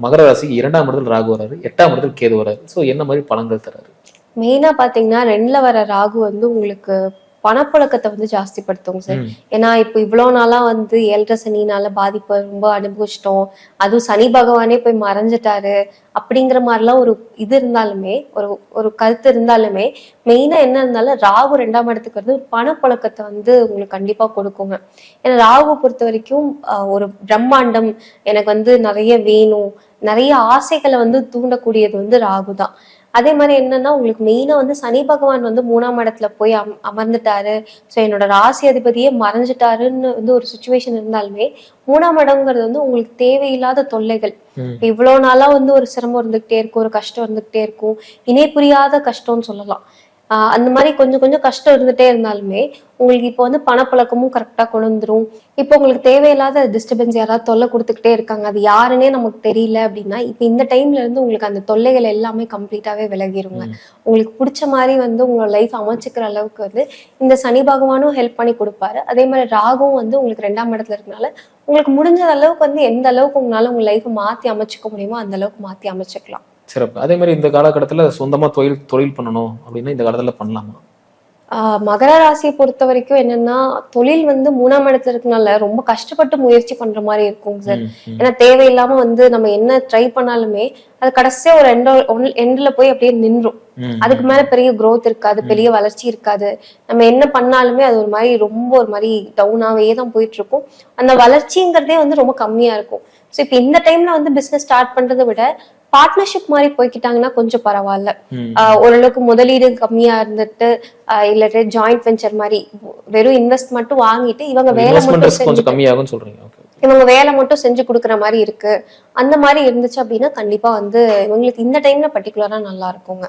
மகர ராசிக்கு 2ஆம் இடத்துல ராகு வராரு, 8ஆம் இடத்துல கேது வராரு. ஸோ என்ன மாதிரி பலன்கள் தராரு? மெயினா பாத்தீங்கன்னா 2ல வர ராகு வந்து உங்களுக்கு பணப்புழக்கத்தை வந்து ஜாஸ்திப்படுத்துங்க சார். ஏன்னா இப்போ இவ்வளவு நாளா வந்து 7.5 சனினால பாதிப்பை ரொம்ப அனுபவிச்சிட்டோம். அதுவும் சனி பகவானே போய் மறைஞ்சிட்டாரு அப்படிங்கிற மாதிரிலாம் ஒரு இது இருந்தாலுமே, ஒரு ஒரு கருத்து இருந்தாலுமே, மெயினா என்ன இருந்தாலும் ராகு 2ஆம் இடத்துக்கு வந்து ஒரு பணப்புழக்கத்தை வந்து உங்களுக்கு கண்டிப்பா கொடுக்குங்க. ஏன்னா ராகு பொறுத்த வரைக்கும் ஒரு பிரம்மாண்டம், எனக்கு வந்து நிறைய வேணும், நிறைய ஆசைகளை வந்து தூண்டக்கூடியது வந்து ராகு தான். அதே மாதிரி என்னன்னா உங்களுக்கு மெயினா வந்து சனி பகவான் வந்து 3ஆம் இடத்துல போய் அமர்ந்துட்டாரு. ஸோ என்னோட ராசி அதிபதியே மறைஞ்சிட்டாருன்னு வந்து ஒரு சுச்சுவேஷன் இருந்தாலுமே, 3ஆம் இடம்ங்கிறது வந்து உங்களுக்கு தேவையில்லாத தொல்லைகள். இவ்வளவு நாளா வந்து ஒரு சிரமம் இருந்துகிட்டே இருக்கும், ஒரு கஷ்டம் இருந்துகிட்டே இருக்கும், இணை புரியாத கஷ்டம்னு சொல்லலாம். அந்த மாதிரி கொஞ்சம் கொஞ்சம் கஷ்டம் இருந்துட்டே இருந்தாலுமே உங்களுக்கு இப்போ வந்து பணப்பழக்கமும் கரெக்டா கொண்டு வந்துரும். இப்போ உங்களுக்கு தேவையில்லாத டிஸ்டர்பன்ஸ் யாராவது தொல்லை கொடுத்துக்கிட்டே இருக்காங்க, அது யாருன்னே நமக்கு தெரியல அப்படின்னா, இப்போ இந்த டைம்ல இருந்து உங்களுக்கு அந்த தொல்லைகள் எல்லாமே கம்ப்ளீட்டாவே விலகிருங்க. உங்களுக்கு பிடிச்ச மாதிரி வந்து உங்களோட லைஃப் அமைச்சுக்கிற அளவுக்கு வந்து இந்த சனி பகவானும் ஹெல்ப் பண்ணி கொடுப்பாரு. அதே மாதிரி ராகுவும் வந்து உங்களுக்கு 2ஆம் இடத்துல இருக்கனால உங்களுக்கு முடிஞ்ச அளவுக்கு வந்து எந்த அளவுக்கு உங்களால உங்க லைஃப் மாத்தி அமைச்சுக்க முடியுமோ அந்த அளவுக்கு மாத்தி அமைச்சுக்கலாம். சிறப்பு. அதே மாதிரி இந்த காலகட்டத்துல சொந்தமா தொழில் பண்ணணும் அப்படின்னா இந்த காலத்துல பண்ணலாமா? மகர ராசியை பொறுத்த வரைக்கும் என்னன்னா, தொழில் வந்து 3ஆம் இடத்துல இருக்கனால ரொம்ப கஷ்டப்பட்டு முயற்சி பண்ற மாதிரி இருக்குங்க சார். ஏன்னா தேவையில்லாம வந்து நம்ம என்ன ட்ரை பண்ணாலுமே அது கடைசியா ஒரு எண்ட்ல போய் அப்படியே நின்றும். அதுக்கு மேல பெரிய growth இருக்காது, பெரிய வளர்ச்சி இருக்காது. நம்ம என்ன பண்ணாலுமே அது ஒரு மாதிரி ரொம்ப ஒரு மாதிரி டவுனாவே தான் போயிட்டு இருக்கும். அந்த வளர்ச்சிங்கிறதே வந்து ரொம்ப கம்மியா இருக்கும். ஸோ இப்போ இந்த டைம்ல வந்து பிசினஸ் ஸ்டார்ட் பண்றதை விட பார்ட்னர்ஷிப் மாதிரி போய்க்கிட்டாங்கன்னா கொஞ்சம் பரவாயில்ல. ஓரளவுக்கு முதலீடு கம்மியா இருந்துட்டு இல்ல ஜாயிண்ட் வெஞ்சர் மாதிரி வெறும் இன்வெஸ்ட் மட்டும் வாங்கிட்டு இவங்க வேலை மட்டும் செஞ்சு கொடுக்குற மாதிரி இருக்கு. அந்த மாதிரி இருந்துச்சு அப்படின்னா கண்டிப்பா வந்து இவங்களுக்கு இந்த டைம்ல பர்டிகுலரா நல்லா இருக்குங்க.